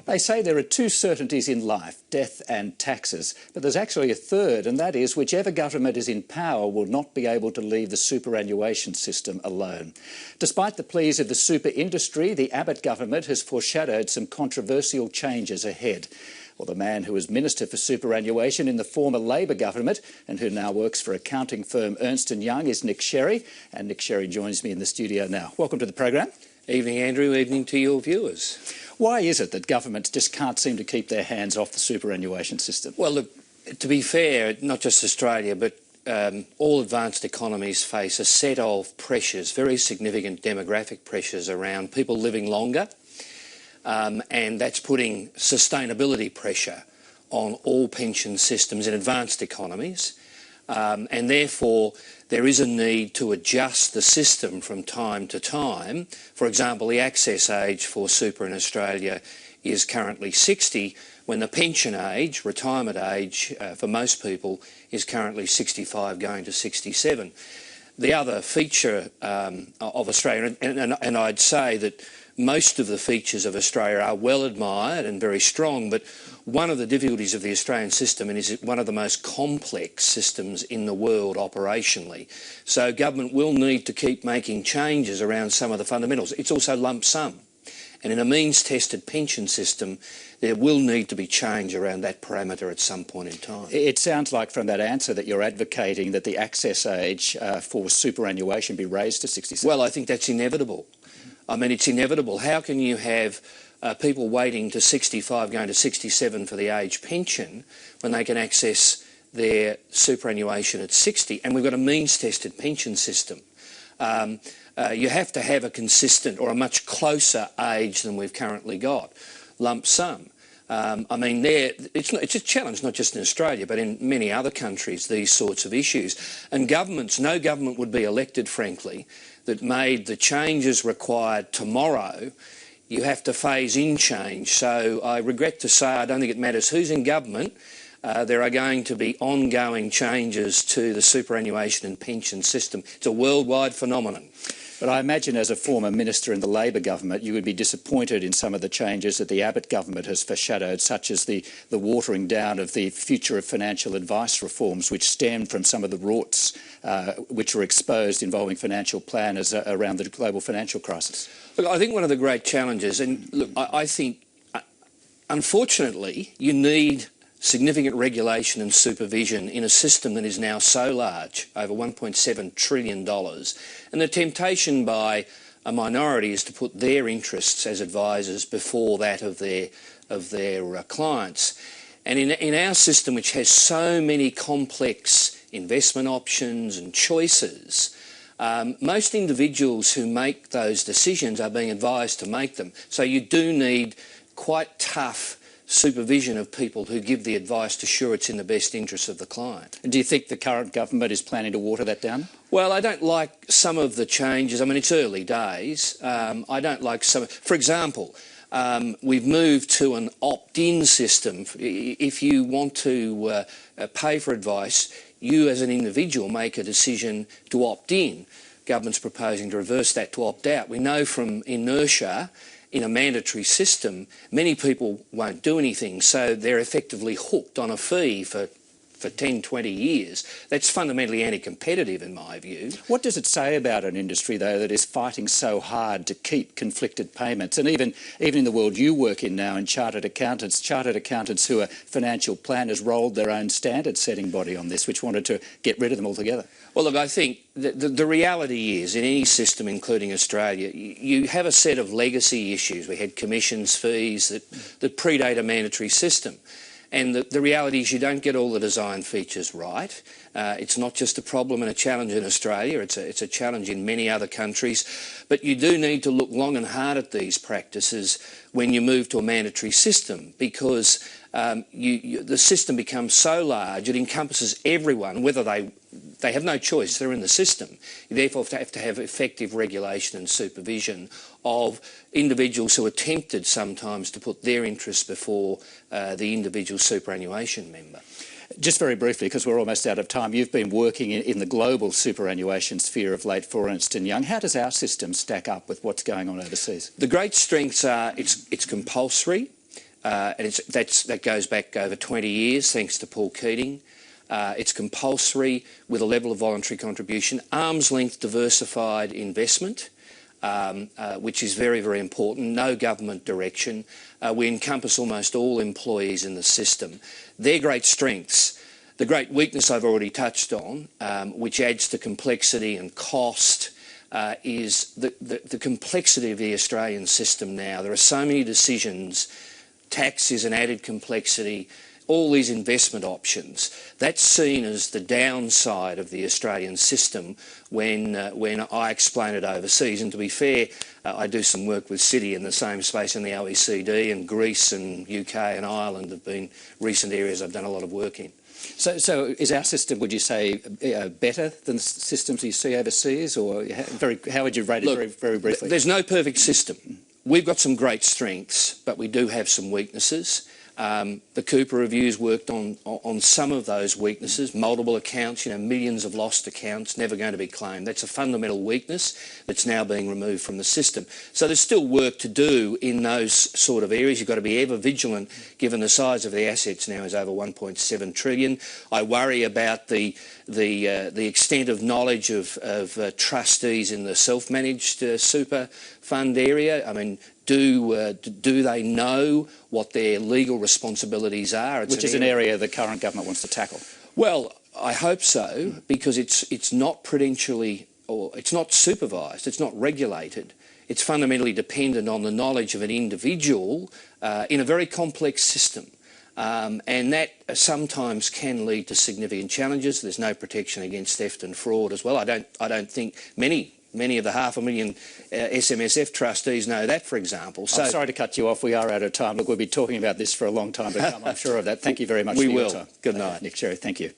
They say there are two certainties in life, death and taxes, but there's actually a third, and that is whichever government is in power will not be able to leave the superannuation system alone. Despite the pleas of the super industry, the Abbott government has foreshadowed some controversial changes ahead. Well, the man who was Minister for Superannuation in the former Labor government and who now works for accounting firm Ernst & Young is Nick Sherry, and Nick Sherry joins me in the studio now. Welcome to the program. Evening, Andrew. Evening to your viewers. Why is it that governments just can't seem to keep their hands off the superannuation system? Well, look, to be fair, not just Australia, but all advanced economies face a set of pressures, very significant demographic pressures around people living longer, and that's putting sustainability pressure on all pension systems in advanced economies, and therefore there is a need to adjust the system from time to time. For example, the access age for super in Australia is currently 60, when the pension age, retirement age for most people, is currently 65 going to 67. The other feature of Australia, and I'd say that most of the features of Australia are well admired and very strong, but one of the difficulties of the Australian system is it's one of the most complex systems in the world operationally. So government will need to keep making changes around some of the fundamentals. It's also lump sum. And in a means-tested pension system, there will need to be change around that parameter at some point in time. It sounds like from that answer that you're advocating that the access age for superannuation be raised to 67. Well, I think that's inevitable. I mean, it's inevitable. How can you have people waiting to 65 going to 67 for the age pension when they can access their superannuation at 60? And we've got a means-tested pension system. You have to have a consistent or a much closer age than we've currently got. Lump sum. I mean, it's a challenge not just in Australia but in many other countries, these sorts of issues. And governments, no government would be elected, frankly, that made the changes required tomorrow. You have to phase in change. So I regret to say I don't think it matters who's in government. There are going to be ongoing changes to the superannuation and pension system. It's a worldwide phenomenon. But I imagine as a former minister in the Labor government, you would be disappointed in some of the changes that the Abbott government has foreshadowed, such as the watering down of the future of financial advice reforms, which stemmed from some of the rorts which were exposed involving financial planners around the global financial crisis. Look, I think one of the great challenges, and look, I think, unfortunately, you need significant regulation and supervision in a system that is now so large, over $1.7 trillion. And the temptation by a minority is to put their interests as advisors before that of their clients. And in our system, which has so many complex investment options and choices, most individuals who make those decisions are being advised to make them. So you do need quite tough supervision of people who give the advice to ensure it's in the best interests of the client. And do you think the current government is planning to water that down? Well, I don't like some of the changes. I mean, it's early days. I don't like some. For example, we've moved to an opt-in system. If you want to pay for advice, you as an individual make a decision to opt in. Government's proposing to reverse that to opt out. We know from inertia in a mandatory system, many people won't do anything, so they're effectively hooked on a fee for 10, 20 years. That's fundamentally anti-competitive in my view. What does it say about an industry, though, that is fighting so hard to keep conflicted payments? And even in the world you work in now, in chartered accountants who are financial planners rolled their own standard-setting body on this, which wanted to get rid of them altogether. Well, look, I think the reality is, in any system, including Australia, you have a set of legacy issues. We had commissions, fees that predate a mandatory system. And the reality is you don't get all the design features right. It's not just a problem and a challenge in Australia, it's a challenge in many other countries. But you do need to look long and hard at these practices when you move to a mandatory system, because the system becomes so large, it encompasses everyone, whether they have no choice, they're in the system. You therefore have to have effective regulation and supervision of individuals who are tempted sometimes to put their interests before the individual superannuation member. Just very briefly, because we're almost out of time, you've been working in the global superannuation sphere of late for Ernst & Young. How does our system stack up with what's going on overseas? The great strengths are it's compulsory. and that goes back over 20 years, thanks to Paul Keating. It's compulsory with a level of voluntary contribution, arm's length diversified investment, which is very, very important, no government direction. We encompass almost all employees in the system. They're great strengths. The great weakness I've already touched on, which adds to complexity and cost, is the complexity of the Australian system now. There are so many decisions. Tax is an added complexity. All these investment options. That's seen as the downside of the Australian system when I explain it overseas. And to be fair, I do some work with Citi in the same space in the OECD, and Greece and UK and Ireland have been recent areas I've done a lot of work in. So is our system, would you say, better than the systems you see overseas, or how would you rate it very briefly? There's no perfect system. We've got some great strengths, but we do have some weaknesses. The Cooper reviews worked on some of those weaknesses. Multiple accounts, millions of lost accounts, never going to be claimed. That's a fundamental weakness that's now being removed from the system. So there's still work to do in those sort of areas. You've got to be ever vigilant, given the size of the assets now is over 1.7 trillion. I worry about the extent of knowledge of trustees in the self-managed super fund area. I mean, do they know what their legal responsibilities are? Which is an area the current government wants to tackle. Well, I hope so, because it's not prudentially, or it's not supervised, it's not regulated. It's fundamentally dependent on the knowledge of an individual in a very complex system. And that sometimes can lead to significant challenges. There's no protection against theft and fraud as well. I don't think many of the 500,000 SMSF trustees know that, for example. So, I'm sorry to cut you off. We are out of time. Look, we'll be talking about this for a long time to come. I'm sure of that. Thank you very much for your time. Good night. Nick Cherry, thank you.